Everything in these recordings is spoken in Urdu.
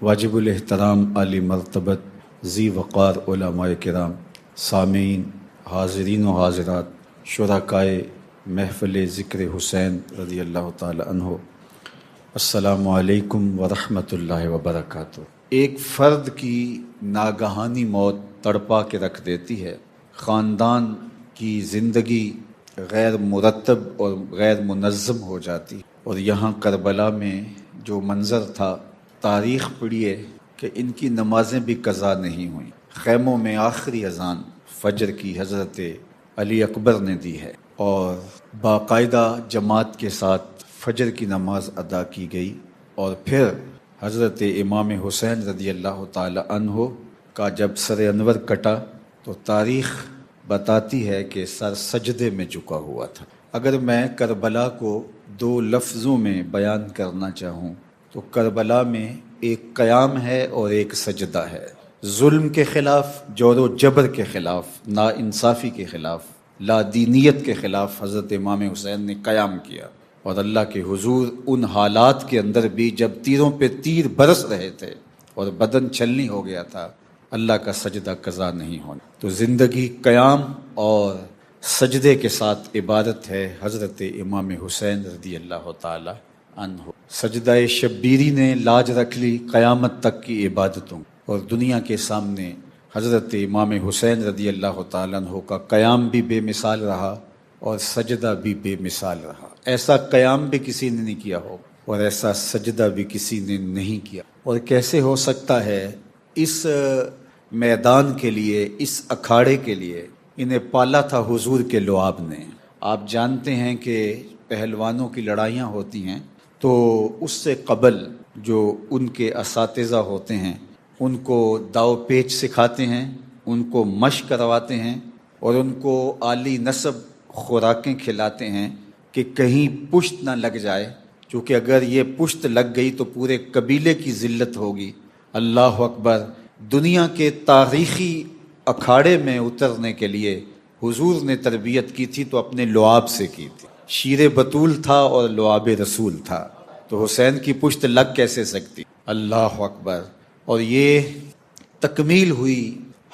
واجب الاحترام علی مرتبت ذی وقار علماء کرام، سامعین، حاضرین و حاضرات، شرکائے محفل ذکر حسین رضی اللہ تعالی عنہ، السلام علیکم ورحمۃ اللہ وبرکاتہ۔ ایک فرد کی ناگہانی موت تڑپا کے رکھ دیتی ہے، خاندان کی زندگی غیر مرتب اور غیر منظم ہو جاتی، اور یہاں کربلا میں جو منظر تھا، تاریخ پڑھیے کہ ان کی نمازیں بھی قضا نہیں ہوئیں۔ خیموں میں آخری اذان فجر کی حضرت علی اکبر نے دی ہے اور باقاعدہ جماعت کے ساتھ فجر کی نماز ادا کی گئی، اور پھر حضرت امام حسین رضی اللہ تعالی عنہ کا جب سر انور کٹا تو تاریخ بتاتی ہے کہ سر سجدے میں جھکا ہوا تھا۔ اگر میں کربلا کو دو لفظوں میں بیان کرنا چاہوں تو کربلا میں ایک قیام ہے اور ایک سجدہ ہے۔ ظلم کے خلاف، جور و جبر کے خلاف، نا انصافی کے خلاف، لا دینیت کے خلاف حضرت امام حسین نے قیام کیا، اور اللہ کے حضور ان حالات کے اندر بھی جب تیروں پہ تیر برس رہے تھے اور بدن چھلنی ہو گیا تھا، اللہ کا سجدہ قضا نہیں ہونا۔ تو زندگی قیام اور سجدے کے ساتھ عبادت ہے حضرت امام حسین رضی اللہ تعالی عنہ۔ سجدہ شبیری نے لاج رکھ لی قیامت تک کی عبادتوں، اور دنیا کے سامنے حضرت امام حسین رضی اللہ تعالیٰ عنہ کا قیام بھی بے مثال رہا اور سجدہ بھی بے مثال رہا۔ ایسا قیام بھی کسی نے نہیں کیا ہو اور ایسا سجدہ بھی کسی نے نہیں کیا۔ اور کیسے ہو سکتا ہے؟ اس میدان کے لیے، اس اکھاڑے کے لیے انہیں پالا تھا حضور کے لعاب نے۔ آپ جانتے ہیں کہ پہلوانوں کی لڑائیاں ہوتی ہیں تو اس سے قبل جو ان کے اساتذہ ہوتے ہیں ان کو داؤ پیچ سکھاتے ہیں، ان کو مشق کرواتے ہیں اور ان کو عالی نسب خوراکیں کھلاتے ہیں کہ کہیں پشت نہ لگ جائے، کیونکہ اگر یہ پشت لگ گئی تو پورے قبیلے کی ذلت ہوگی۔ اللہ اکبر! دنیا کے تاریخی اکھاڑے میں اترنے کے لیے حضور نے تربیت کی تھی تو اپنے لعاب سے کی تھی۔ شیر بطول تھا اور لعاب رسول تھا، تو حسین کی پشت لگ کیسے سکتی؟ اللہ اکبر! اور یہ تکمیل ہوئی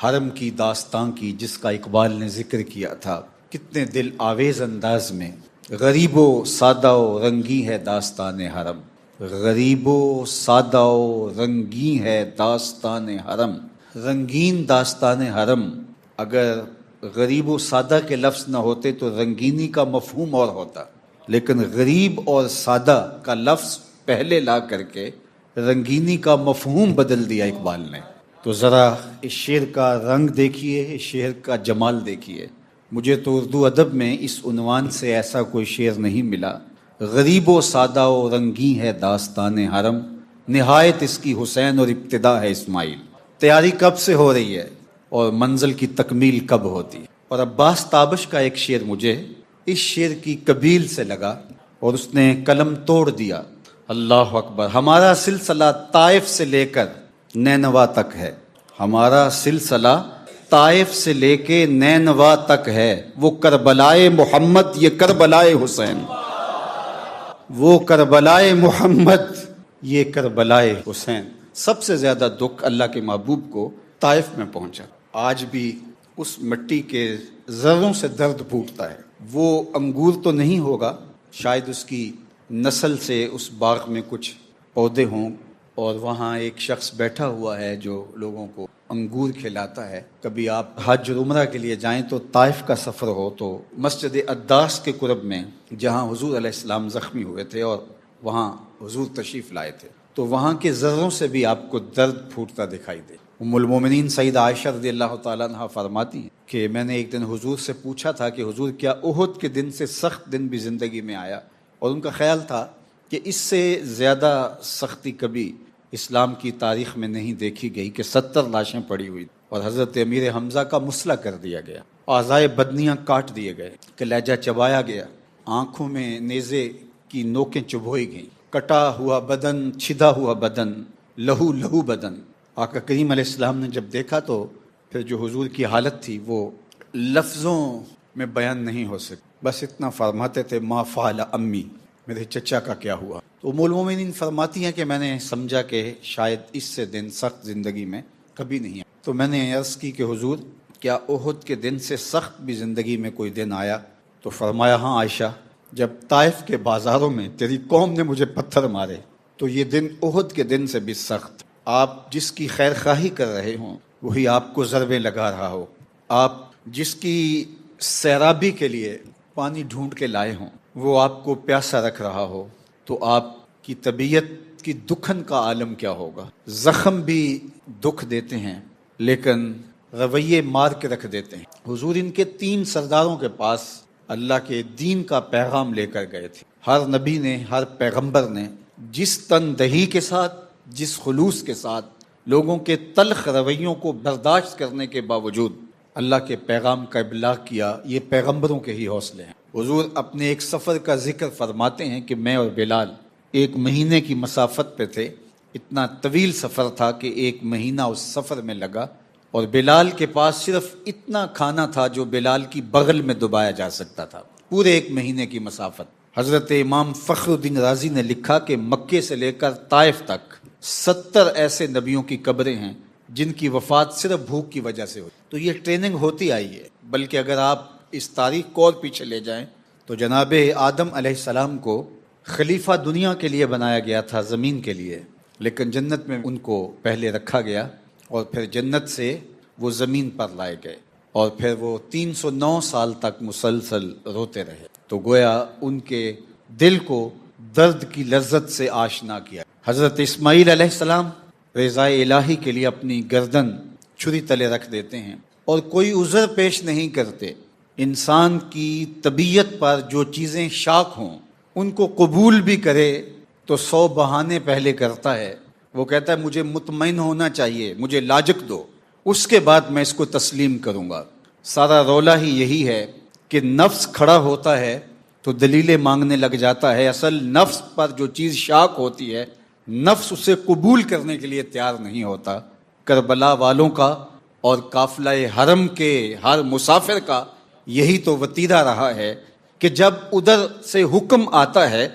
حرم کی داستان کی، جس کا اقبال نے ذکر کیا تھا کتنے دل آویز انداز میں۔ غریب و سادہ و رنگی ہے داستان حرم، غریب و سادہ و رنگی ہے داستان حرم۔ رنگین داستان حرم، اگر غریب و سادہ کے لفظ نہ ہوتے تو رنگینی کا مفہوم اور ہوتا، لیکن غریب اور سادہ کا لفظ پہلے لا کر کے رنگینی کا مفہوم بدل دیا اقبال نے۔ تو ذرا اس شعر کا رنگ دیکھیے، اس شعر کا جمال دیکھیے۔ مجھے تو اردو ادب میں اس عنوان سے ایسا کوئی شعر نہیں ملا۔ غریب و سادہ و رنگی ہے داستان حرم، نہایت اس کی حسین اور ابتدا ہے اسماعیل۔ تیاری کب سے ہو رہی ہے اور منزل کی تکمیل کب ہوتی ہے؟ اور عباس تابش کا ایک شعر مجھے اس شعر کی قبیل سے لگا اور اس نے قلم توڑ دیا۔ اللہ اکبر! ہمارا سلسلہ طائف سے لے کر نینوا تک ہے، ہمارا سلسلہ طائف سے لے کے نینوا تک ہے، وہ کربلائے محمد، یہ کربلائے حسین، وہ کربلائے محمد، یہ کربلائے حسین۔ سب سے زیادہ دکھ اللہ کے محبوب کو طائف میں پہنچا۔ آج بھی اس مٹی کے ذروں سے درد پھوٹتا ہے۔ وہ انگور تو نہیں ہوگا، شاید اس کی نسل سے اس باغ میں کچھ پودے ہوں، اور وہاں ایک شخص بیٹھا ہوا ہے جو لوگوں کو انگور کھلاتا ہے۔ کبھی آپ حج اور عمرہ کے لیے جائیں تو طائف کا سفر ہو تو مسجد عداس کے قرب میں، جہاں حضور علیہ السلام زخمی ہوئے تھے اور وہاں حضور تشریف لائے تھے، تو وہاں کے ذروں سے بھی آپ کو درد پھوٹتا دکھائی دے۔ ام المومنین سیدہ عائشہ رضی اللہ تعالیٰ عنہ فرماتی ہیں کہ میں نے ایک دن حضور سے پوچھا تھا کہ حضور کیا احد کے دن سے سخت دن بھی زندگی میں آیا؟ اور ان کا خیال تھا کہ اس سے زیادہ سختی کبھی اسلام کی تاریخ میں نہیں دیکھی گئی کہ 70 لاشیں پڑی ہوئی اور حضرت امیر حمزہ کا مسلح کر دیا گیا، اعضائے بدنیاں کاٹ دیے گئے، کلیجہ چبایا گیا، آنکھوں میں نیزے کی نوکیں چبھوئی گئیں، کٹا ہوا بدن، چھدا ہوا بدن، لہو لہو بدن۔ آقا کریم علیہ السلام نے جب دیکھا تو پھر جو حضور کی حالت تھی وہ لفظوں میں بیان نہیں ہو سکتی، بس اتنا فرماتے تھے ما فعل امی، میرے چچا کا کیا ہوا، تو ام المومنین فرماتی ہیں کہ میں نے سمجھا کہ شاید اس سے دن سخت زندگی میں کبھی نہیں آیا، تو میں نے عرض کی کہ حضور کیا احد کے دن سے سخت بھی زندگی میں کوئی دن آیا؟ تو فرمایا ہاں عائشہ، جب طائف کے بازاروں میں تیری قوم نے مجھے پتھر مارے تو یہ دن احد کے دن سے بھی سخت، آپ جس کی خیر خواہی کر رہے ہوں وہی آپ کو ضربیں لگا رہا ہو، آپ جس کی سیرابی کے لیے پانی ڈھونڈ کے لائے ہوں وہ آپ کو پیاسا رکھ رہا ہو، تو آپ کی طبیعت کی دکھن کا عالم کیا ہوگا؟ زخم بھی دکھ دیتے ہیں لیکن رویے مار کے رکھ دیتے ہیں۔ حضور ان کے 3 سرداروں کے پاس اللہ کے دین کا پیغام لے کر گئے تھے۔ ہر نبی نے، ہر پیغمبر نے جس تندہی کے ساتھ، جس خلوص کے ساتھ لوگوں کے تلخ رویوں کو برداشت کرنے کے باوجود اللہ کے پیغام کا ابلاغ کیا، یہ پیغمبروں کے ہی حوصلے ہیں۔ حضور اپنے ایک سفر کا ذکر فرماتے ہیں کہ میں اور بلال 1 مہینے کی مسافت پہ تھے، اتنا طویل سفر تھا کہ 1 مہینہ اس سفر میں لگا، اور بلال کے پاس صرف اتنا کھانا تھا جو بلال کی بغل میں دبایا جا سکتا تھا، پورے 1 مہینے کی مسافت۔ حضرت امام فخر الدین رازی نے لکھا کہ مکے سے لے کر طائف تک 70 ایسے نبیوں کی قبریں ہیں جن کی وفات صرف بھوک کی وجہ سے ہوئی۔ تو یہ ٹریننگ ہوتی آئی ہے، بلکہ اگر آپ اس تاریخ کو اور پیچھے لے جائیں تو جناب آدم علیہ السلام کو خلیفہ دنیا کے لیے بنایا گیا تھا، زمین کے لیے، لیکن جنت میں ان کو پہلے رکھا گیا اور پھر جنت سے وہ زمین پر لائے گئے، اور پھر وہ 309 سال تک مسلسل روتے رہے، تو گویا ان کے دل کو درد کی لذت سے آشنا کیا۔ حضرت اسماعیل علیہ السلام رضا الہی کے لیے اپنی گردن چھری تلے رکھ دیتے ہیں اور کوئی عذر پیش نہیں کرتے۔ انسان کی طبیعت پر جو چیزیں شاق ہوں ان کو قبول بھی کرے تو 100 بہانے پہلے کرتا ہے۔ وہ کہتا ہے مجھے مطمئن ہونا چاہیے، مجھے لاجک دو، اس کے بعد میں اس کو تسلیم کروں گا۔ سارا رولا ہی یہی ہے کہ نفس کھڑا ہوتا ہے تو دلیلیں مانگنے لگ جاتا ہے، اصل نفس پر جو چیز شاق ہوتی ہے نفس اسے قبول کرنے کے لیے تیار نہیں ہوتا۔ کربلا والوں کا اور قافلہ حرم کے ہر مسافر کا یہی تو وتیرہ رہا ہے کہ جب ادھر سے حکم آتا ہے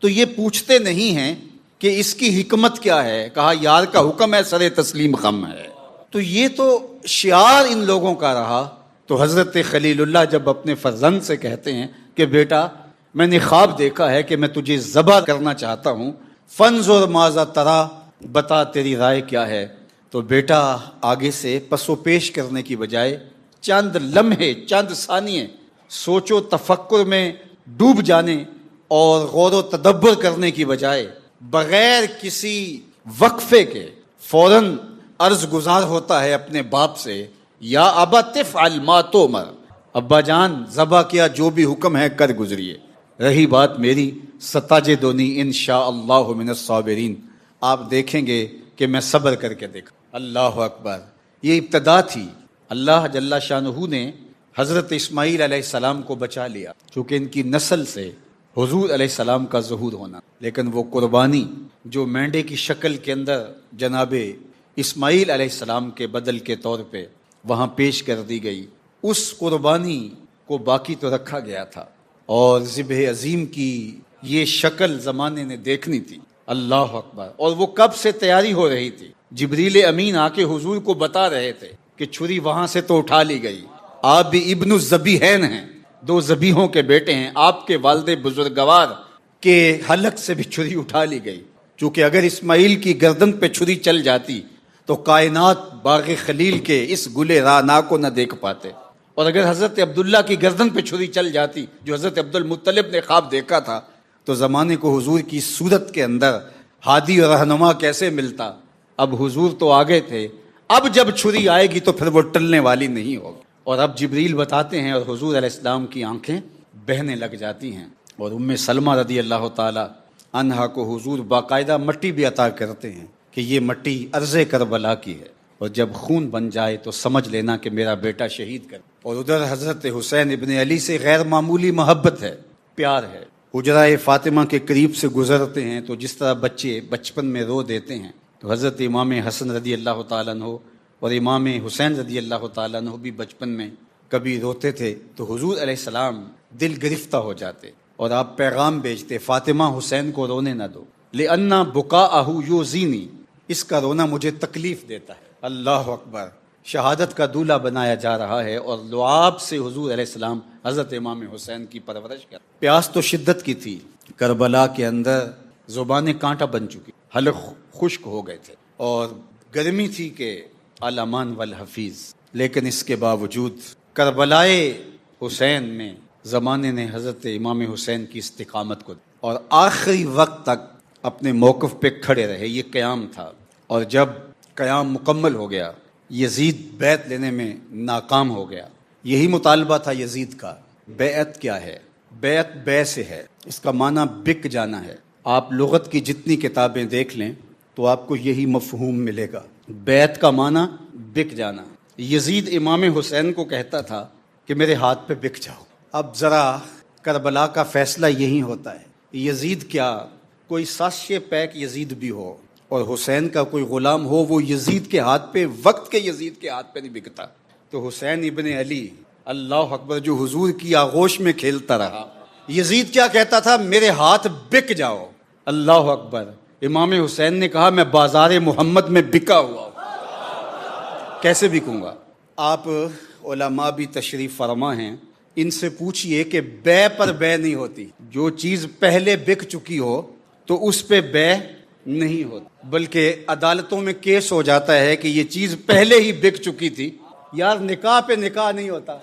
تو یہ پوچھتے نہیں ہیں کہ اس کی حکمت کیا ہے، کہا یار کا حکم ہے، سر تسلیم خم ہے۔ تو یہ تو شعار ان لوگوں کا رہا۔ تو حضرت خلیل اللہ جب اپنے فرزند سے کہتے ہیں کہ بیٹا میں نے خواب دیکھا ہے کہ میں تجھے ذبح کرنا چاہتا ہوں، فانظر ماذا ترا، بتا تیری رائے کیا ہے، تو بیٹا آگے سے پس و پیش کرنے کی بجائے چند لمحے، چند ثانیے سوچ و تفکر میں ڈوب جانے اور غور و تدبر کرنے کی بجائے بغیر کسی وقفے کے فوراً عرض گزار ہوتا ہے اپنے باپ سے، یا ابا تفعل ما تؤمر، ابا جان ذبح کیا جو بھی حکم ہے کر گزریے، رہی بات میری ستجدنی انشاءاللہ من الصابرین، آپ دیکھیں گے کہ میں صبر کر کے دیکھا۔ اللہ اکبر، یہ ابتدا تھی۔ اللہ جل شانہ نے حضرت اسماعیل علیہ السلام کو بچا لیا چونکہ ان کی نسل سے حضور علیہ السلام کا ظہور ہونا، لیکن وہ قربانی جو مینڈے کی شکل کے اندر جناب اسماعیل علیہ السلام کے بدل کے طور پہ وہاں پیش کر دی گئی، اس قربانی کو باقی تو رکھا گیا تھا، اور ذبح عظیم کی یہ شکل زمانے نے دیکھنی تھی۔ اللہ اکبر، اور وہ کب سے تیاری ہو رہی تھی؟ جبریل امین آ کے حضور کو بتا رہے تھے کہ چھری وہاں سے تو اٹھا لی گئی، آپ بھی ابن الذبیحین ہیں، 2 ذبیحوں کے بیٹے ہیں، آپ کے والد بزرگوار کے حلق سے بھی چھری اٹھا لی گئی، چونکہ اگر اسماعیل کی گردن پہ چھری چل جاتی تو کائنات باغ خلیل کے اس گلے رانا کو نہ دیکھ پاتے، اور اگر حضرت عبداللہ کی گردن پہ چھری چل جاتی جو حضرت عبد المطلب نے خواب دیکھا تھا، تو زمانے کو حضور کی صورت کے اندر ہادی اور رہنما کیسے ملتا۔ اب حضور تو آگے تھے، اب جب چھری آئے گی تو پھر وہ ٹلنے والی نہیں ہوگی، اور اب جبریل بتاتے ہیں اور حضور علیہ السلام کی آنکھیں بہنے لگ جاتی ہیں، اور ام سلمہ رضی اللہ تعالی عنہا کو حضور باقاعدہ مٹی بھی عطا کرتے ہیں کہ یہ مٹی ارض کربلا کی ہے، اور جب خون بن جائے تو سمجھ لینا کہ میرا بیٹا شہید کر۔ اور ادھر حضرت حسین ابن علی سے غیر معمولی محبت ہے، پیار ہے۔ حجرہ فاطمہ کے قریب سے گزرتے ہیں تو جس طرح بچے بچپن میں رو دیتے ہیں، تو حضرت امام حسن رضی اللہ تعالیٰ عنہ اور امام حسین رضی اللہ تعالیٰ عنہ بھی بچپن میں کبھی روتے تھے تو حضور علیہ السلام دل گرفتہ ہو جاتے اور آپ پیغام بھیجتے، فاطمہ حسین کو رونے نہ دو، لِأَنَّ بُكَاءَهُ يُؤْذِينِي، اس کا رونا مجھے تکلیف دیتا ہے۔ اللہ اکبر، شہادت کا دولہا بنایا جا رہا ہے اور لعاب سے حضور علیہ السلام حضرت امام حسین کی پرورش کر۔ پیاس تو شدت کی تھی، کربلا کے اندر زبانیں کانٹا بن چکی، حلق خشک ہو گئے تھے، اور گرمی تھی کہ الامان والحفیظ، لیکن اس کے باوجود کربلائے حسین میں زمانے نے حضرت امام حسین کی استقامت کو، اور آخری وقت تک اپنے موقف پہ کھڑے رہے۔ یہ قیام تھا، اور جب قیام مکمل ہو گیا، یزید بیعت لینے میں ناکام ہو گیا۔ یہی مطالبہ تھا یزید کا۔ بیعت کیا ہے؟ بیعت بے سے ہے، اس کا معنی بک جانا ہے۔ آپ لغت کی جتنی کتابیں دیکھ لیں تو آپ کو یہی مفہوم ملے گا۔ بیعت کا معنی بک جانا۔ یزید امام حسین کو کہتا تھا کہ میرے ہاتھ پہ بک جاؤ۔ اب ذرا کربلا کا فیصلہ یہی ہوتا ہے، یزید کیا کوئی سازش پیک یزید بھی ہو اور حسین کا کوئی غلام ہو، وہ یزید کے ہاتھ پہ، وقت کے یزید کے ہاتھ پہ نہیں بکتا۔ تو حسین ابن علی، اللہ اکبر، جو حضور کی آغوش میں کھیلتا رہا، یزید کیا کہتا تھا؟ میرے ہاتھ بک جاؤ۔ اللہ اکبر، امام حسین نے کہا میں بازار محمد میں بکا ہوا ہوں، کیسے بکوں گا؟ آپ علماء بھی تشریف فرما ہیں، ان سے پوچھئے کہ بے پر بے نہیں ہوتی۔ جو چیز پہلے بک چکی ہو تو اس پہ بے نہیں ہوتی، بلکہ عدالتوں میں کیس ہو جاتا ہے کہ یہ چیز پہلے ہی بک چکی تھی۔ یار نکاح پہ نکاح نہیں ہوتا،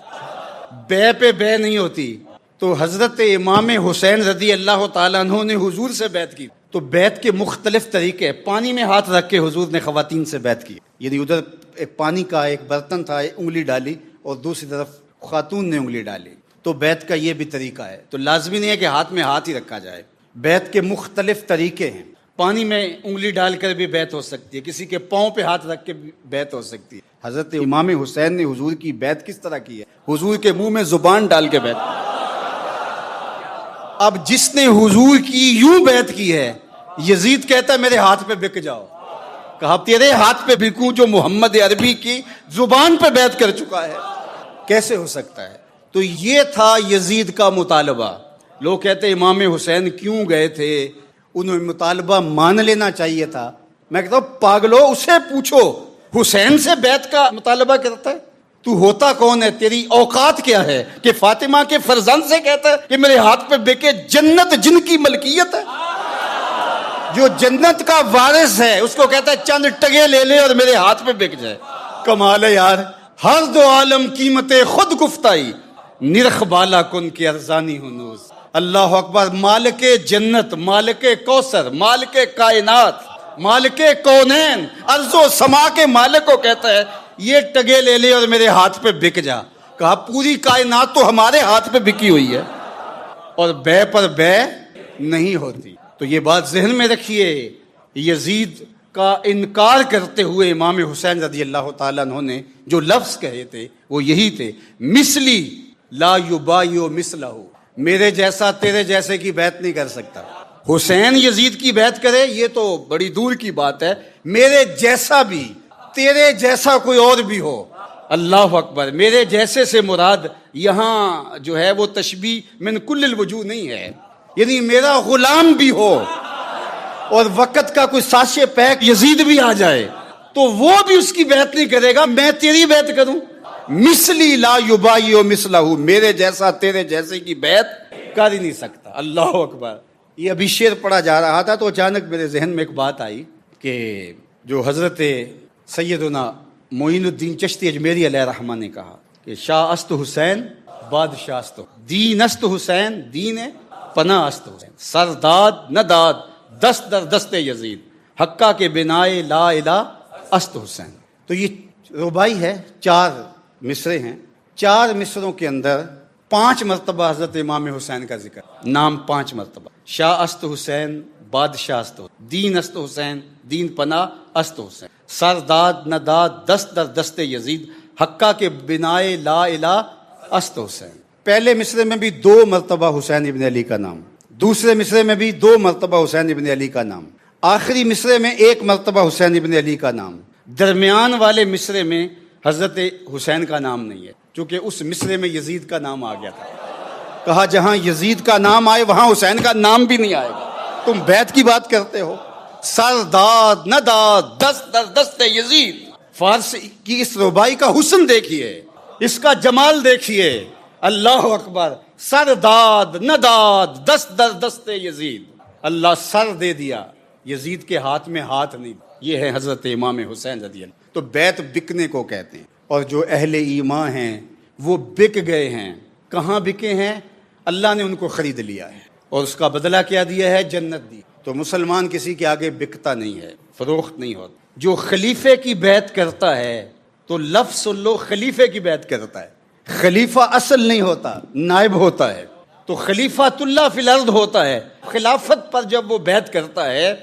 بے پہ بے نہیں ہوتی۔ تو حضرت امام حسین رضی اللہ تعالیٰ عنہ نے حضور سے بیعت کی، تو بیعت کے مختلف طریقے، پانی میں ہاتھ رکھ کے حضور نے خواتین سے بیعت کی، یعنی ادھر ایک پانی کا ایک برتن تھا، ایک انگلی ڈالی اور دوسری طرف خاتون نے انگلی ڈالی، تو بیعت کا یہ بھی طریقہ ہے۔ تو لازمی نہیں ہے کہ ہاتھ میں ہاتھ ہی رکھا جائے، بیعت کے مختلف طریقے ہیں۔ پانی میں انگلی ڈال کر بھی بیعت ہو سکتی ہے، کسی کے پاؤں پہ ہاتھ رکھ کے بھی بیعت ہو سکتی ہے۔ حضرت امام حسین نے حضور کی بیعت کس طرح کی ہے؟ حضور کے منہ میں زبان ڈال کے بیعت۔ اب جس نے حضور کی یوں بیعت کی ہے، یزید کہتا ہے میرے ہاتھ پہ بک جاؤ، کہا تیرے ہاتھ پہ بکوں جو محمد عربی کی زبان پہ بیعت کر چکا ہے؟ کیسے ہو سکتا ہے؟ تو یہ تھا یزید کا مطالبہ۔ لوگ کہتے ہیں امام حسین کیوں گئے تھے، انہیں مطالبہ مان لینا چاہیے تھا۔ میں کہتا ہوں پاگلو، اسے پوچھو حسین سے بیعت کا مطالبہ کرتا ہے؟ تو ہوتا کون ہے؟ تیری اوقات کیا ہے کہ فاطمہ کے فرزند سے کہتا ہے کہ میرے ہاتھ پہ بکے؟ جنت جن کی ملکیت ہے، جو جنت کا وارث ہے، اس کو کہتا ہے چند ٹگے لے لے اور میرے ہاتھ پہ بک جائے۔ کمال ہے یار۔ ہر دو عالم قیمت خود گفتائی، نرخ بالا کن کی ارزانی ہنوز۔ اللہ اکبر۔ مالک جنت، مالک کوثر، مالک کائنات، مالک کونین، ارض و سما کے مالک کو کہتا ہے یہ ٹگے لے لے اور میرے ہاتھ پہ بک جا۔ کہا پوری کائنات تو ہمارے ہاتھ پہ بکی ہوئی ہے، اور بے پر بے نہیں ہوتی۔ تو یہ بات ذہن میں رکھیے، یزید کا انکار کرتے ہوئے امام حسین رضی اللہ تعالیٰ عنہ نے جو لفظ کہے تھے وہ یہی تھے، مثلی لا یبایع مثلہ، میرے جیسا تیرے جیسے کی بیعت نہیں کر سکتا۔ حسین یزید کی بیعت کرے یہ تو بڑی دور کی بات ہے، میرے جیسا بھی، تیرے جیسا کوئی اور بھی ہو۔ اللہ اکبر۔ میرے جیسے سے مراد یہاں جو ہے وہ تشبیہ من کل الوجوہ نہیں ہے، یعنی میرا غلام بھی ہو اور وقت کا کوئی سازش پیک یزید بھی آ جائے تو وہ بھی اس کی بیعت نہیں کرے گا، میں تیری بیعت کروں۔ مثلی لا یبایع مثلہ، میرے جیسا تیرے جیسے کی بیعت کر ہی نہیں سکتا۔ اللہ اکبر۔ یہ ابھی شعر پڑھا جا رہا تھا تو اچانک میرے ذہن میں ایک بات آئی کہ جو حضرت سیدنا معین الدین چشتی اجمیری علیہ رحمہ نے کہا کہ شاہ است حسین بادشاہ است، دین است حسین دین پناہ است حسین، سرداد نہ داد دست در دست یزید، حقہ کے بنائے لا الہ است حسین۔ تو یہ ربائی ہے، 4 مصرے ہیں، 4 مصروں کے اندر 5 مرتبہ حضرت امام حسین کا ذکر، نام 5 مرتبہ، شاہ است حسین بادشاہ است، دین است حسین دین پناہ است حسین، سرداد نہ داد دست در دست یزید، حقہ کے بنائے لا الہ است حسین۔ پہلے مصرے میں بھی 2 مرتبہ حسین ابن علی کا نام، دوسرے مصرے میں بھی 2 مرتبہ حسین ابن علی کا نام، آخری مصرے میں 1 مرتبہ حسین ابن علی کا نام، درمیان والے مصرے میں حضرت حسین کا نام نہیں ہے کیونکہ اس مصرے میں یزید کا نام آ گیا تھا۔ کہا جہاں یزید کا نام آئے وہاں حسین کا نام بھی نہیں آئے گا۔ تم بیعت کی بات کرتے ہو؟ سرداد نداد دست در دست یزید. فارسی کی اس ربائی کا حسن دیکھیے، اس کا جمال دیکھیے. اللہ اکبر. سرداد نداد دست در دست یزید. اللہ سر دے دیا، یزید کے ہاتھ میں ہاتھ نہیں. یہ ہے حضرت امام حسین رضی اللہ. تو بیعت بکنے کو کہتے ہیں. اور جو اہل ایمان ہیں وہ بک گئے ہیں. کہاں بکے ہیں؟ اللہ نے ان کو خرید لیا ہے اور اس کا بدلہ کیا دیا ہے؟ جنت دی. تو مسلمان کسی کے آگے بکتا نہیں ہے، فروخت نہیں ہوتا. جو خلیفے کی بیعت کرتا ہے تو لفظ سن لو، خلیفے کی بیعت کرتا ہے. خلیفہ اصل نہیں ہوتا، نائب ہوتا ہے. تو خلیفۃ اللہ فی الارض ہوتا ہے. خلافت پر جب وہ بیعت کرتا ہے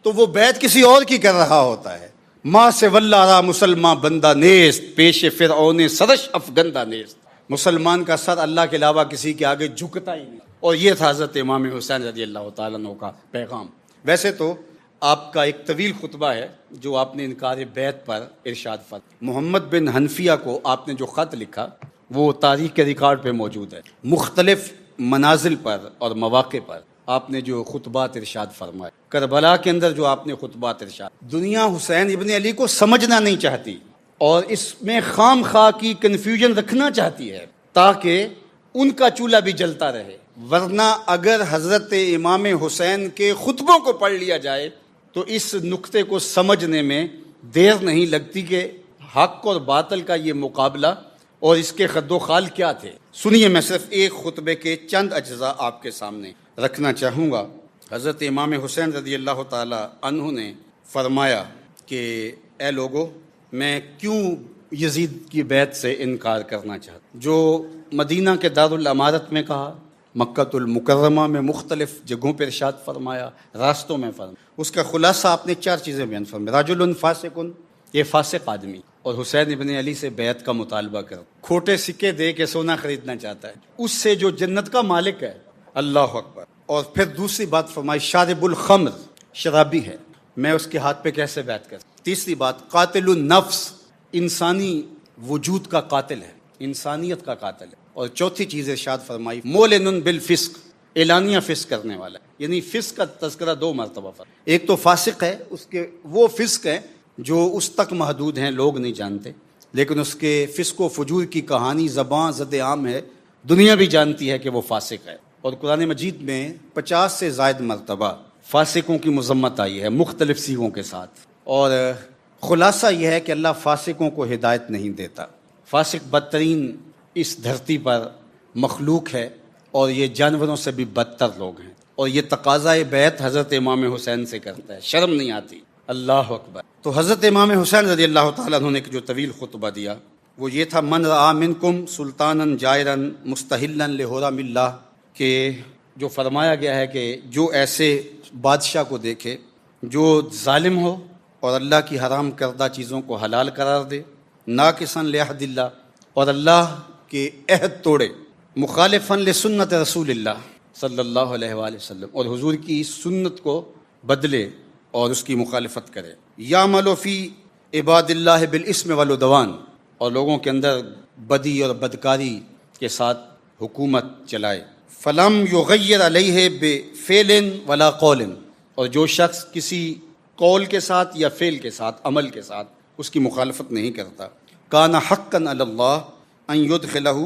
تو وہ بیعت کسی اور کی کر رہا ہوتا ہے. ماں سے واللہ را مسلمان بندہ نیست، پیش فرعون سرش افگندہ نیست. مسلمان کا سر اللہ کے علاوہ کسی کے آگے جھکتا ہی نہیں. اور یہ تھا حضرت امام حسین رضی اللہ تعالیٰ عنہ کا پیغام. ویسے تو آپ کا ایک طویل خطبہ ہے جو آپ نے انکار بیعت پر ارشاد فرمایا. محمد بن حنفیہ کو آپ نے جو خط لکھا وہ تاریخ کے ریکارڈ پہ موجود ہے. مختلف منازل پر اور مواقع پر آپ نے جو خطبات ارشاد فرمائے. کربلا کے اندر جو آپ نے خطبات ارشاد، دنیا حسین ابن علی کو سمجھنا نہیں چاہتی اور اس میں خام خواہ کی کنفیوژن رکھنا چاہتی ہے تاکہ ان کا چولہا بھی جلتا رہے. ورنہ اگر حضرت امام حسین کے خطبوں کو پڑھ لیا جائے تو اس نقطے کو سمجھنے میں دیر نہیں لگتی کہ حق اور باطل کا یہ مقابلہ اور اس کے خد و خال کیا تھے. سنیے، میں صرف ایک خطبے کے چند اجزاء آپ کے سامنے رکھنا چاہوں گا. حضرت امام حسین رضی اللہ تعالی عنہ نے فرمایا کہ اے لوگو، میں کیوں یزید کی بیعت سے انکار کرنا چاہتا. جو مدینہ کے دارالامارت میں کہا، مکۃ المکرمہ میں مختلف جگہوں پر ارشاد فرمایا، راستوں میں فرمایا. اس کا خلاصہ آپ نے 4 چیزیں بیان فرمایا. رجل فاسق، یہ فاسق آدمی اور حسین ابن علی سے بیعت کا مطالبہ کر، کھوٹے سکے دے کے سونا خریدنا چاہتا ہے اس سے جو جنت کا مالک ہے. اللہ اکبر. اور پھر دوسری بات فرمائی، شارب الخمر، شرابی ہے، میں اس کے ہاتھ پہ کیسے بیعت کر. تیسری بات، قاتل النفس، انسانی وجود کا قاتل ہے، انسانیت کا قاتل ہے. اور چوتھی چیز ارشاد فرمائی، مولن بالفسق، اعلانیہ فسق کرنے والا ہے. یعنی فسق کا تذکرہ 2 مرتبہ فرمایا. ایک تو فاسق ہے، اس کے وہ فسق ہے جو اس تک محدود ہیں لوگ نہیں جانتے، لیکن اس کے فسق و فجور کی کہانی زباں زد عام ہے، دنیا بھی جانتی ہے کہ وہ فاسق ہے. اور قرآن مجید میں 50 سے زائد مرتبہ فاسقوں کی مذمت آئی ہے مختلف صیغوں کے ساتھ. اور خلاصہ یہ ہے کہ اللہ فاسقوں کو ہدایت نہیں دیتا. فاسق بدترین اس دھرتی پر مخلوق ہے اور یہ جانوروں سے بھی بدتر لوگ ہیں. اور یہ تقاضۂ بیعت حضرت امام حسین سے کرتا ہے، شرم نہیں آتی. اللہ اکبر. تو حضرت امام حسین رضی اللہ تعالیٰ عنہ نے جو طویل خطبہ دیا وہ یہ تھا، من رآ منکم سلطانا جائرا مستحلا لحرم اللہ، کہ جو فرمایا گیا ہے کہ جو ایسے بادشاہ کو دیکھے جو ظالم ہو اور اللہ کی حرام کردہ چیزوں کو حلال قرار دے، ناقصا لعہد اللہ، اور اللہ کے عہد توڑے، مخالفا لسنت رسول اللہ صلی اللہ علیہ وآلہ وسلم، اور حضور کی سنت کو بدلے اور اس کی مخالفت کرے. یعمل فی عباد اللہ بالاسم والعدوان، اور لوگوں کے اندر بدی اور بدکاری کے ساتھ حکومت چلائے. فلم یغیر علیہ بفعل ولا قول، اور جو شخص کسی قول کے ساتھ یا فعل کے ساتھ، عمل کے ساتھ اس کی مخالفت نہیں کرتا، کان حقا علی اللہ ان یدخلہ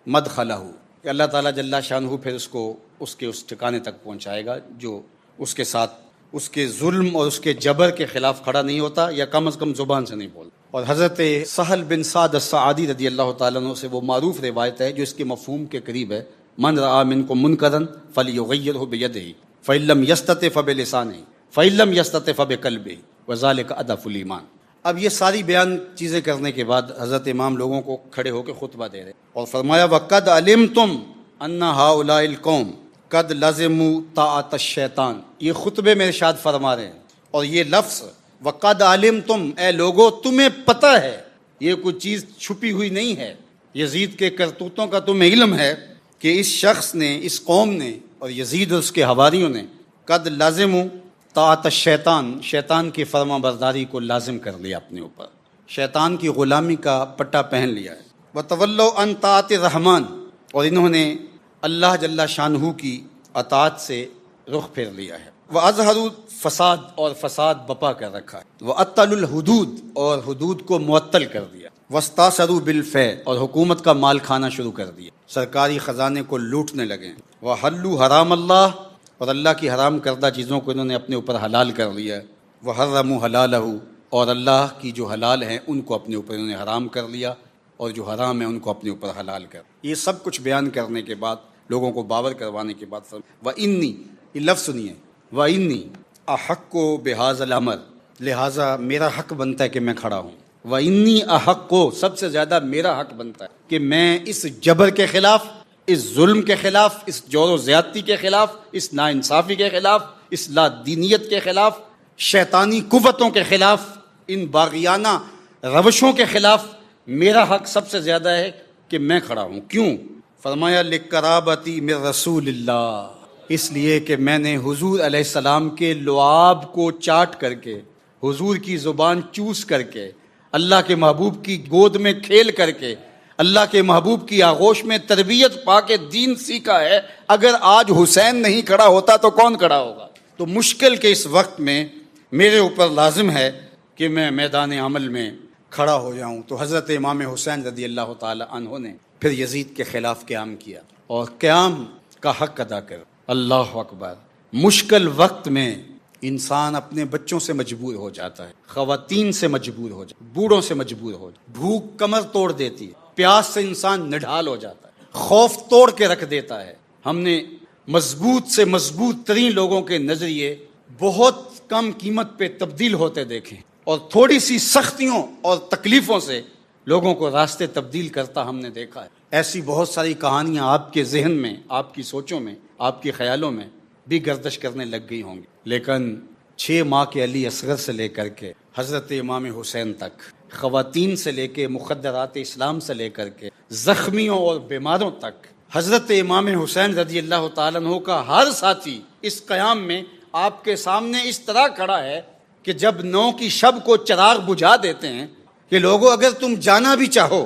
مدخلہ، کہ اللہ تعالیٰ جل شانہ پھر اس کو اس کے اس ٹھکانے تک پہنچائے گا جو اس کے ساتھ اس کے ظلم اور اس کے جبر کے خلاف کھڑا نہیں ہوتا، یا کم از کم زبان سے نہیں بولتا. اور حضرت سہل بن سعد الساعدی رضی اللہ تعالیٰ عنہ سے وہ معروف روایت ہے جو اس کے مفہوم کے قریب ہے، من رآ منکم منکرا فلیغیرہ بیدہ فإن لم یستطع فبلسانہ فإن لم یستطع فبقلبہ وذلک اضعف الایمان. اب یہ ساری بیان چیزیں کرنے کے بعد حضرت امام لوگوں کو کھڑے ہو کے خطبہ دے رہے اور فرمایا، وَقَدْ عَلِمْتُمْ أَنَّ هَؤُلَاءِ الْقَوْمِ قَدْ لَزِمُوا طَاعَةَ الشَّيْطَانِ. یہ خطبے میں ارشاد فرما رہے ہیں، اور یہ لفظ وَقَدْ عَلِمْتُمْ، اے لوگو تمہیں پتہ ہے، یہ کوئی چیز چھپی ہوئی نہیں ہے، یزید کے کرتوتوں کا تمہیں علم ہے کہ اس شخص نے، اس قوم نے اور یزید اور اس کے حواریوں نے قد لازموا طاعت الشیطان، شیطان کی فرما برداری کو لازم کر لیا، اپنے اوپر شیطان کی غلامی کا پٹا پہن لیا ہے. وتولوا عن طاعت الرحمن، اور انہوں نے اللہ جل شانہ کی اطاعت سے رخ پھیر لیا ہے. وَأَظْهَرُ فساد اور فساد بپا کر رکھا ہے، وَأَطَّلُ الْحُدُودِ اور حدود کو معطل کر دیا، وَاسْتَأْثَرُوا بِالْفَيْءِ اور حکومت کا مال کھانا شروع کر دیا، سرکاری خزانے کو لوٹنے لگے، وَحَلُّوا حرام اللہ اور اللہ کی حرام کردہ چیزوں کو انہوں نے اپنے اوپر حلال کر لیا، وَحَرَّمُوا حَلَالَهُ اور اللہ کی جو حلال ہیں ان کو اپنے اوپر انہوں نے حرام کر لیا، اور جو حرام ہے ان کو اپنے اوپر حلال کر۔ یہ سب کچھ بیان کرنے کے بعد، لوگوں کو باور کروانے کے بعد، وَإِنِّي یہ لفظ سنیے، وَإِنِّي احق بہذا الامر لہٰذا میرا حق بنتا ہے کہ میں کھڑا ہوں، وَإِنِّي احق سب سے زیادہ میرا حق بنتا ہے کہ میں اس جبر کے خلاف، اس ظلم کے خلاف، اس جور و زیادتی کے خلاف، اس ناانصافی کے خلاف، اس لا دینیت کے خلاف، شیطانی قوتوں کے خلاف، ان باغیانہ روشوں کے خلاف میرا حق سب سے زیادہ ہے کہ میں کھڑا ہوں۔ کیوں؟ فرمایا لِقَرَابَتِي مِن رسول اللہ، اس لیے کہ میں نے حضور علیہ السلام کے لعاب کو چاٹ کر کے، حضور کی زبان چوس کر کے، اللہ کے محبوب کی گود میں کھیل کر کے، اللہ کے محبوب کی آغوش میں تربیت پا کے دین سیکھا ہے۔ اگر آج حسین نہیں کھڑا ہوتا تو کون کھڑا ہوگا؟ تو مشکل کے اس وقت میں میرے اوپر لازم ہے کہ میں میدان عمل میں کھڑا ہو جاؤں۔ تو حضرت امام حسین رضی اللہ تعالی عنہ نے پھر یزید کے خلاف قیام کیا اور قیام کا حق ادا کر۔ اللہ اکبر۔ مشکل وقت میں انسان اپنے بچوں سے مجبور ہو جاتا ہے، خواتین سے مجبور ہو جاتا ہے، بوڑھوں سے مجبور ہو جاتا ہے، بھوک کمر توڑ دیتی ہے، پیاس سے انسان نڈھال ہو جاتا ہے، خوف توڑ کے رکھ دیتا ہے۔ ہم نے مضبوط سے مضبوط ترین لوگوں کے نظریے بہت کم قیمت پہ تبدیل ہوتے دیکھیں، اور تھوڑی سی سختیوں اور تکلیفوں سے لوگوں کو راستے تبدیل کرتا ہم نے دیکھا ہے۔ ایسی بہت ساری کہانیاں آپ کے ذہن میں، آپ کی سوچوں میں، آپ کے خیالوں میں بھی گردش کرنے لگ گئی ہوں گی، لیکن 6 ماہ کے علی اصغر سے لے کر کے حضرت امام حسین تک، خواتین سے لے کے مخدرات اسلام سے لے کر کے زخمیوں اور بیماروں تک، حضرت امام حسین رضی اللہ تعالیٰ عنہ کا ہر ساتھی اس قیام میں آپ کے سامنے اس طرح کھڑا ہے کہ جب 9 کی شب کو چراغ بجھا دیتے ہیں کہ لوگوں اگر تم جانا بھی چاہو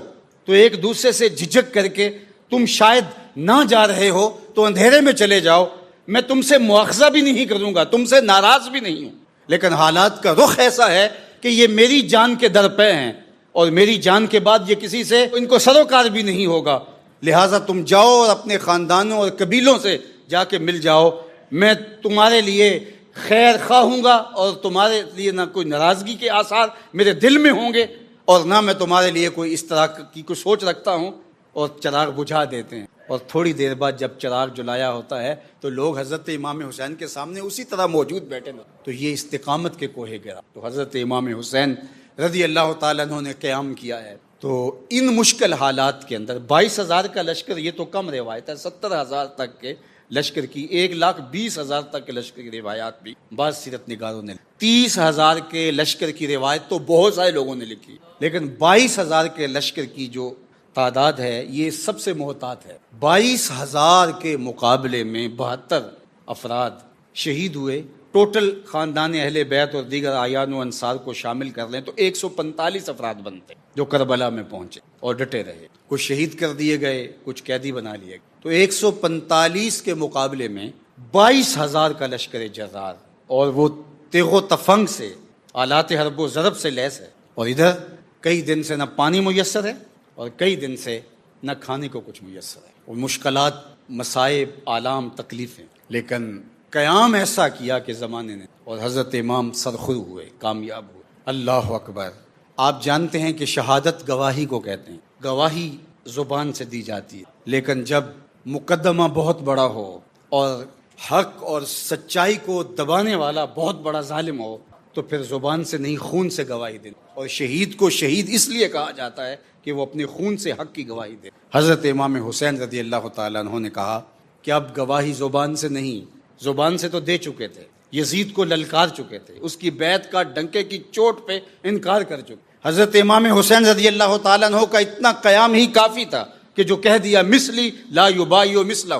تو ایک دوسرے سے جھجک کر کے تم شاید نہ جا رہے ہو تو اندھیرے میں چلے جاؤ، میں تم سے مواخذہ بھی نہیں کروں گا، تم سے ناراض بھی نہیں ہوں، لیکن حالات کا رخ ایسا ہے کہ یہ میری جان کے در پہ ہیں اور میری جان کے بعد یہ کسی سے ان کو سروکار بھی نہیں ہوگا، لہٰذا تم جاؤ اور اپنے خاندانوں اور قبیلوں سے جا کے مل جاؤ، میں تمہارے لیے خیر خواہ ہوں گا اور تمہارے لیے نہ کوئی ناراضگی کے آثار میرے دل میں ہوں گے اور نہ میں تمہارے لیے کوئی اس طرح کی کوئی سوچ رکھتا ہوں۔ اور چراغ بجھا دیتے ہیں، اور تھوڑی دیر بعد جب چراغ جلایا ہوتا ہے تو لوگ حضرت امام حسین کے سامنے اسی طرح موجود بیٹھے ہیں۔ تو یہ استقامت کے کوہ گرا تو حضرت امام حسین رضی اللہ تعالیٰ عنہ نے قیام کیا ہے۔ تو ان مشکل حالات کے اندر 22,000 کا لشکر، یہ تو کم روایت ہے، 70,000 تک کے لشکر کی، 1,20,000 تک کے لشکر کی روایات بھی بعض سیرت نگاروں نے، 30,000 کے لشکر کی روایت تو بہت سارے لوگوں نے لکھی، لیکن 22,000 کے لشکر کی جو تعداد ہے یہ سب سے محتاط ہے۔ 22,000 کے مقابلے میں 72 افراد شہید ہوئے۔ ٹوٹل خاندان اہل بیت اور دیگر اعیان و انصار کو شامل کر لیں تو 145 افراد بنتے جو کربلا میں پہنچے اور ڈٹے رہے، کچھ شہید کر دیے گئے، کچھ قیدی بنا لیے گئے۔ تو 145 کے مقابلے میں 22,000 کا لشکر جرار، اور وہ تیغ و تفنگ سے، آلات حرب و ضرب سے لیس ہے، اور ادھر کئی دن سے نہ پانی میسر ہے اور کئی دن سے نہ کھانے کو کچھ میسر ہے، اور مشکلات، مصائب، آلام، تکلیفیں، لیکن قیام ایسا کیا کہ زمانے نے، اور حضرت امام سرخرو ہوئے، کامیاب ہوئے۔ اللہ اکبر۔ آپ جانتے ہیں کہ شہادت گواہی کو کہتے ہیں، گواہی زبان سے دی جاتی ہے، لیکن جب مقدمہ بہت بڑا ہو اور حق اور سچائی کو دبانے والا بہت بڑا ظالم ہو تو پھر زبان سے نہیں، خون سے گواہی دے۔ اور شہید کو شہید اس لیے کہا جاتا ہے کہ وہ اپنے خون سے حق کی گواہی دے۔ حضرت امام حسین رضی اللہ تعالیٰ عنہ نے کہا کہ اب گواہی زبان سے نہیں، زبان سے تو دے چکے تھے، یزید کو للکار چکے تھے، اس کی بیعت کا ڈنکے کی چوٹ پہ انکار کر چکے۔ حضرت امام حسین رضی اللہ تعالیٰ عنہ کا اتنا قیام ہی کافی تھا کہ جو کہہ دیا مثلی لا یبایع مثلہ،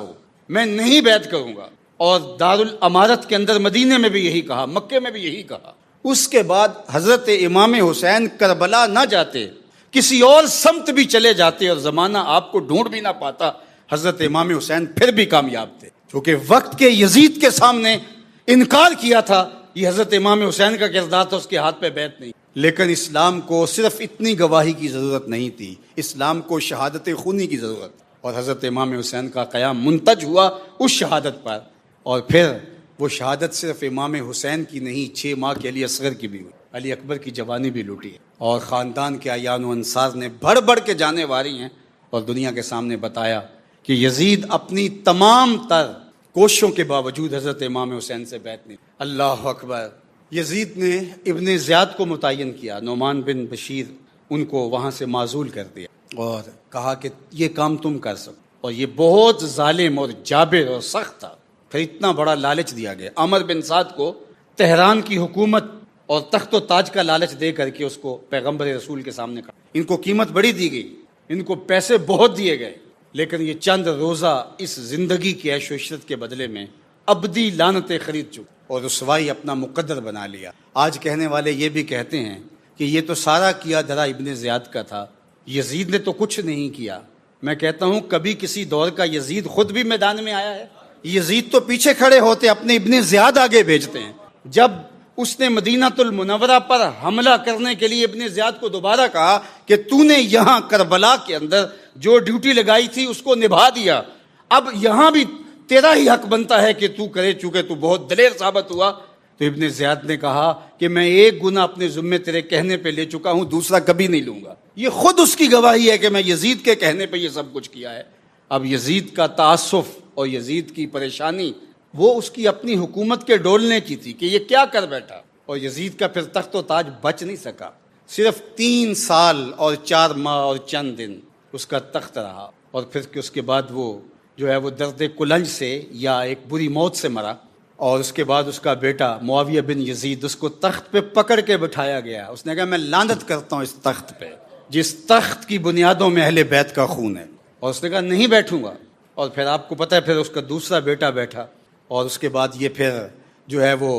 میں نہیں بیعت کروں گا، اور دارالامارت کے اندر مدینے میں بھی یہی کہا، مکے میں بھی یہی کہا۔ اس کے بعد حضرت امام حسین کربلا نہ جاتے، کسی اور سمت بھی چلے جاتے اور زمانہ آپ کو ڈھونڈ بھی نہ پاتا، حضرت امام حسین پھر بھی کامیاب تھے، کیونکہ وقت کے یزید کے سامنے انکار کیا تھا، یہ حضرت امام حسین کا کردار تھا، اس کے ہاتھ پہ بیعت نہیں. لیکن اسلام کو صرف اتنی گواہی کی ضرورت نہیں تھی، اسلام کو شہادت خونی کی ضرورت. اور حضرت امام حسین کا قیام منتج ہوا اس شہادت پر. اور پھر وہ شہادت صرف امام حسین کی نہیں، 6 ماہ کے علی اصغر کی بھی ہوئی، علی اکبر کی جوانی بھی لوٹی ہے. اور خاندان کے اعیان و انصار نے بڑھ بڑھ کے جانے والی ہیں اور دنیا کے سامنے بتایا کہ یزید اپنی تمام تر کوششوں کے باوجود حضرت امام حسین سے بیعت نہیں. اللہ اکبر. یزید نے ابن زیاد کو متعین کیا، نعمان بن بشیر، ان کو وہاں سے معزول کر دیا اور کہا کہ یہ کام تم کر سکو. اور یہ بہت ظالم اور جابر اور سخت تھا. پھر اتنا بڑا لالچ دیا گیا. عمر بن سعد کو تہران کی حکومت اور تخت و تاج کا لالچ دے کر کے اس کو پیغمبر رسول کے سامنے کہا. ان کو قیمت بڑی دی گئی، ان کو پیسے بہت دیے گئے، لیکن یہ چند روزہ اس زندگی کی عیش و عشرت کے بدلے میں ابدی لعنتیں خرید چکے اور رسوائی اپنا مقدر بنا لیا. آج کہنے والے یہ بھی کہتے ہیں کہ یہ تو سارا کیا دھرا ابن زیاد کا تھا، یزید نے تو کچھ نہیں کیا. میں کہتا ہوں کبھی کسی دور کا یزید خود بھی میدان میں آیا ہے؟ یزید تو پیچھے کھڑے ہوتے، اپنے ابن زیاد آگے بھیجتے ہیں. جب اس نے مدینہ المنورہ پر حملہ کرنے کے لیے ابن زیاد کو دوبارہ کہا کہ تو نے یہاں کربلا کے اندر جو ڈیوٹی لگائی تھی اس کو نبھا دیا، اب یہاں بھی تیرا ہی حق بنتا ہے کہ تو کرے، چونکہ تو بہت دلیر ثابت ہوا. تو ابن زیاد نے کہا کہ میں ایک گناہ اپنے ذمے تیرے کہنے پہ لے چکا ہوں، دوسرا کبھی نہیں لوں گا. یہ خود اس کی گواہی ہے کہ میں یزید کے کہنے پہ یہ سب کچھ کیا ہے. اب یزید کا تعصف اور یزید کی پریشانی وہ اس کی اپنی حکومت کے ڈولنے کی تھی کہ یہ کیا کر بیٹھا. اور یزید کا پھر تخت و تاج بچ نہیں سکا. صرف 3 سال اور 4 ماہ اور چند دن اس کا تخت رہا. اور پھر اس کے بعد وہ جو ہے وہ درد کلنج سے یا ایک بری موت سے مرا. اور اس کے بعد اس کا بیٹا معاویہ بن یزید، اس کو تخت پہ پکڑ کے بٹھایا گیا. اس نے کہا میں لعنت کرتا ہوں اس تخت پہ جس تخت کی بنیادوں میں اہل بیت کا خون ہے. اور اس نے کہا نہیں بیٹھوں گا. اور پھر آپ کو پتہ ہے پھر اس کا دوسرا بیٹا بیٹھا. اور اس کے بعد یہ پھر جو ہے وہ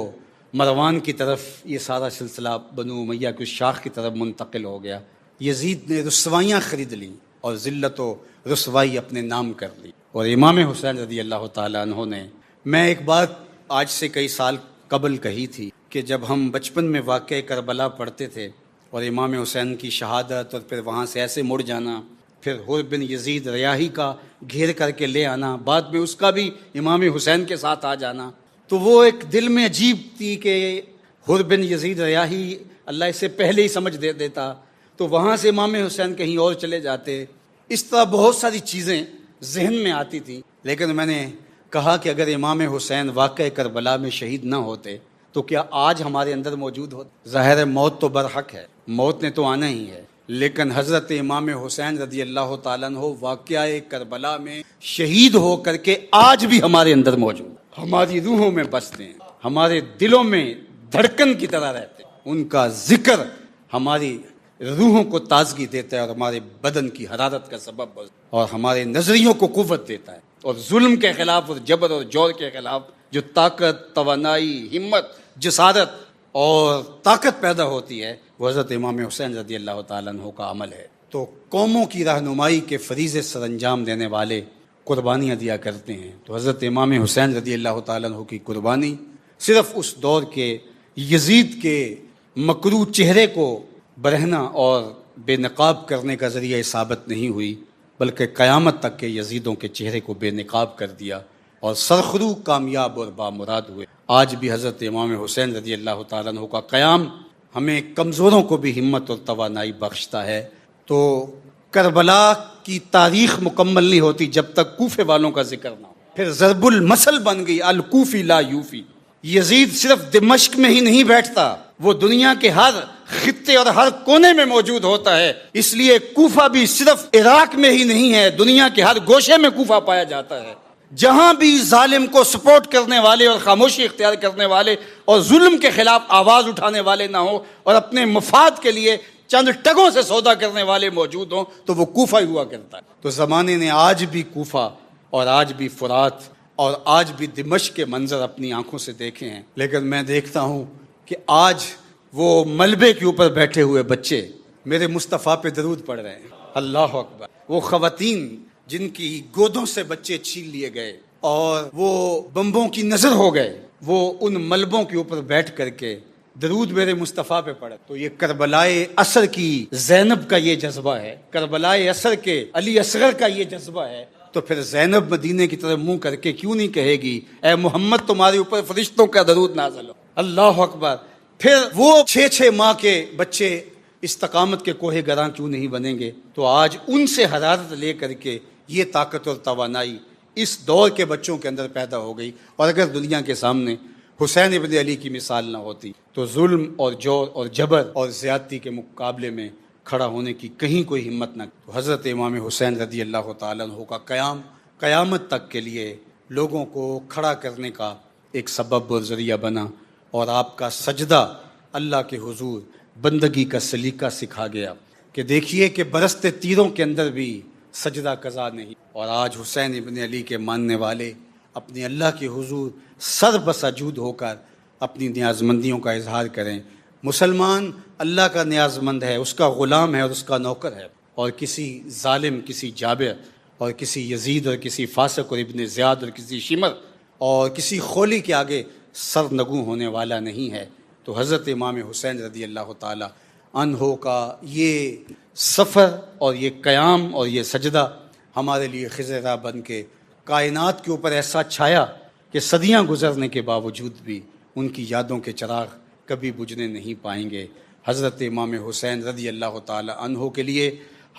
مروان کی طرف یہ سارا سلسلہ بنو امیہ کی شاخ کی طرف منتقل ہو گیا. یزید نے رسوائیاں خرید لیں اور ذلت و رسوائی اپنے نام کر لی. اور امام حسین رضی اللہ تعالیٰ عنہ نے، میں ایک بات آج سے کئی سال قبل کہی تھی کہ جب ہم بچپن میں واقعہ کربلا پڑھتے تھے اور امام حسین کی شہادت اور پھر وہاں سے ایسے مڑ جانا، پھر حر بن یزید ریاحی کا گھیر کر کے لے آنا، بعد میں اس کا بھی امام حسین کے ساتھ آ جانا، تو وہ ایک دل میں عجیب تھی کہ حر بن یزید ریاحی اللہ اسے پہلے ہی سمجھ دے دیتا تو وہاں سے امام حسین کہیں اور چلے جاتے. اس طرح بہت ساری چیزیں ذہن میں آتی تھیں. لیکن میں نے کہا کہ اگر امام حسین واقع کربلا میں شہید نہ ہوتے تو کیا آج ہمارے اندر موجود ہوتے؟ ظاہر ہے موت تو برحق ہے، موت نے تو آنا ہی ہے، لیکن حضرت امام حسین رضی اللہ تعالیٰ عنہ واقعہ کربلا میں شہید ہو کر کے آج بھی ہمارے اندر موجود، ہماری روحوں میں بستے ہیں، ہمارے دلوں میں دھڑکن کی طرح رہتے ہیں. ان کا ذکر ہماری روحوں کو تازگی دیتا ہے اور ہمارے بدن کی حرارت کا سبب بنتا ہے اور ہمارے نظریوں کو قوت دیتا ہے. اور ظلم کے خلاف اور جبر اور جور کے خلاف جو طاقت، توانائی، ہمت، جسارت اور طاقت پیدا ہوتی ہے وہ حضرت امام حسین رضی اللہ تعالیٰ عنہ کا عمل ہے. تو قوموں کی رہنمائی کے فریضے سر انجام دینے والے قربانیاں دیا کرتے ہیں. تو حضرت امام حسین رضی اللہ تعالیٰ عنہ کی قربانی صرف اس دور کے یزید کے مکروہ چہرے کو برہنہ اور بے نقاب کرنے کا ذریعہ ثابت نہیں ہوئی، بلکہ قیامت تک کے یزیدوں کے چہرے کو بے نقاب کر دیا اور سرخرو کامیاب اور بامراد ہوئے. آج بھی حضرت امام حسین رضی اللہ تعالیٰ عنہ کا قیام ہمیں کمزوروں کو بھی ہمت اور توانائی بخشتا ہے. تو کربلا کی تاریخ مکمل نہیں ہوتی جب تک کوفے والوں کا ذکر نہ ہو. پھر ضرب المثل بن گئی الکوفی لا یوفی. یزید صرف دمشق میں ہی نہیں بیٹھتا، وہ دنیا کے ہر خطے اور ہر کونے میں موجود ہوتا ہے. اس لیے کوفہ بھی صرف عراق میں ہی نہیں ہے، دنیا کے ہر گوشے میں کوفہ پایا جاتا ہے. جہاں بھی ظالم کو سپورٹ کرنے والے اور خاموشی اختیار کرنے والے اور ظلم کے خلاف آواز اٹھانے والے نہ ہوں اور اپنے مفاد کے لیے چند ٹگوں سے سودا کرنے والے موجود ہوں تو وہ کوفہ ہی ہوا کرتا ہے. تو زمانے نے آج بھی کوفہ اور آج بھی فرات اور آج بھی دمشق کے منظر اپنی آنکھوں سے دیکھے ہیں. لیکن میں دیکھتا ہوں کہ آج وہ ملبے کے اوپر بیٹھے ہوئے بچے میرے مصطفیٰ پہ درود پڑھ رہے ہیں. اللہ اکبر. وہ خواتین جن کی گودوں سے بچے چھین لیے گئے اور وہ بمبوں کی نظر ہو گئے وہ ان ملبوں کے اوپر بیٹھ کر کے درود میرے مصطفیٰ پہ پڑھے. تو یہ کربلائے اثر کی زینب کا یہ جذبہ ہے، کربلائے اثر کے علی اصغر کا یہ جذبہ ہے. تو پھر زینب مدینے کی طرف منہ کر کے کیوں نہیں کہے گی اے محمد تمہارے اوپر فرشتوں کا درود نازل ہو. اللہ اکبر. پھر وہ 6 ماہ کے بچے استقامت کے کوہ گراں کیوں نہیں بنیں گے؟ تو آج ان سے حرارت لے کر کے یہ طاقت اور توانائی اس دور کے بچوں کے اندر پیدا ہو گئی. اور اگر دنیا کے سامنے حسین ابن علی کی مثال نہ ہوتی تو ظلم اور جور اور جبر اور زیادتی کے مقابلے میں کھڑا ہونے کی کہیں کوئی ہمت نہ. تو حضرت امام حسین رضی اللہ تعالیٰ عنہ کا قیام قیامت تک کے لیے لوگوں کو کھڑا کرنے کا ایک سبب اور ذریعہ بنا. اور آپ کا سجدہ اللہ کے حضور بندگی کا سلیقہ سکھا گیا کہ دیکھیے کہ برستے تیروں کے اندر بھی سجدہ قضا نہیں. اور آج حسین ابن علی کے ماننے والے اپنے اللہ کے حضور سر بسجود ہو کر اپنی نیازمندیوں کا اظہار کریں. مسلمان اللہ کا نیاز مند ہے، اس کا غلام ہے اور اس کا نوکر ہے، اور کسی ظالم، کسی جابر اور کسی یزید اور کسی فاسق اور ابن زیاد اور کسی شمر اور کسی خولی کے آگے سر نگوں ہونے والا نہیں ہے. تو حضرت امام حسین رضی اللہ تعالی عنہ کا یہ سفر اور یہ قیام اور یہ سجدہ ہمارے لیے خضر بن کے کائنات کے اوپر ایسا چھایا کہ صدیاں گزرنے کے باوجود بھی ان کی یادوں کے چراغ کبھی بجھنے نہیں پائیں گے. حضرت امام حسین رضی اللہ تعالی عنہ کے لیے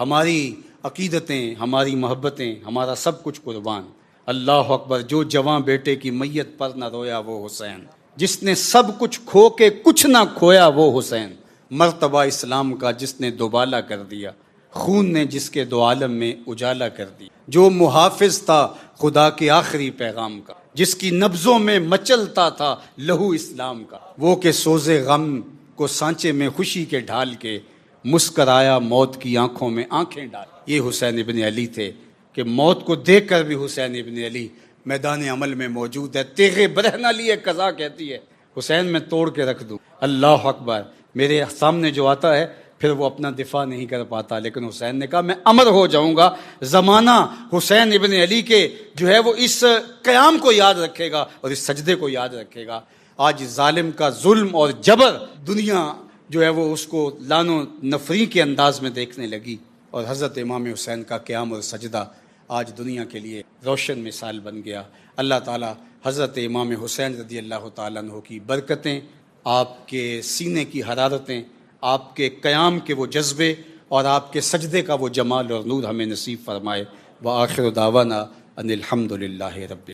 ہماری عقیدتیں، ہماری محبتیں، ہمارا سب کچھ قربان. اللہ اکبر. جو جواں بیٹے کی میت پر نہ رویا وہ حسین، جس نے سب کچھ کھو کے کچھ نہ کھویا وہ حسین. مرتبہ اسلام کا جس نے دوبالا کر دیا، خون نے جس کے دو عالم میں اجالا کر دیا. جو محافظ تھا خدا کے آخری پیغام کا، جس کی نبضوں میں مچلتا تھا لہو اسلام کا. وہ کہ سوز غم کو سانچے میں خوشی کے ڈھال کے مسکرایا موت کی آنکھوں میں آنکھیں ڈال. یہ حسین ابن علی تھے کہ موت کو دیکھ کر بھی حسین ابن علی میدان عمل میں موجود ہے. تیغے برہنہ لیے قضا کہتی ہے حسین میں توڑ کے رکھ دوں. اللہ اکبر. میرے سامنے جو آتا ہے پھر وہ اپنا دفاع نہیں کر پاتا، لیکن حسین نے کہا میں امر ہو جاؤں گا. زمانہ حسین ابن علی کے جو ہے وہ اس قیام کو یاد رکھے گا اور اس سجدے کو یاد رکھے گا. آج ظالم کا ظلم اور جبر دنیا جو ہے وہ اس کو لعن و نفری کے انداز میں دیکھنے لگی، اور حضرت امام حسین کا قیام اور سجدہ آج دنیا کے لیے روشن مثال بن گیا. اللہ تعالی حضرت امام حسین رضی اللہ تعالیٰ عنہ کی برکتیں، آپ کے سینے کی حرارتیں، آپ کے قیام کے وہ جذبے اور آپ کے سجدے کا وہ جمال اور نور ہمیں نصیب فرمائے. وآخر دعوانا ان الحمد للہ رب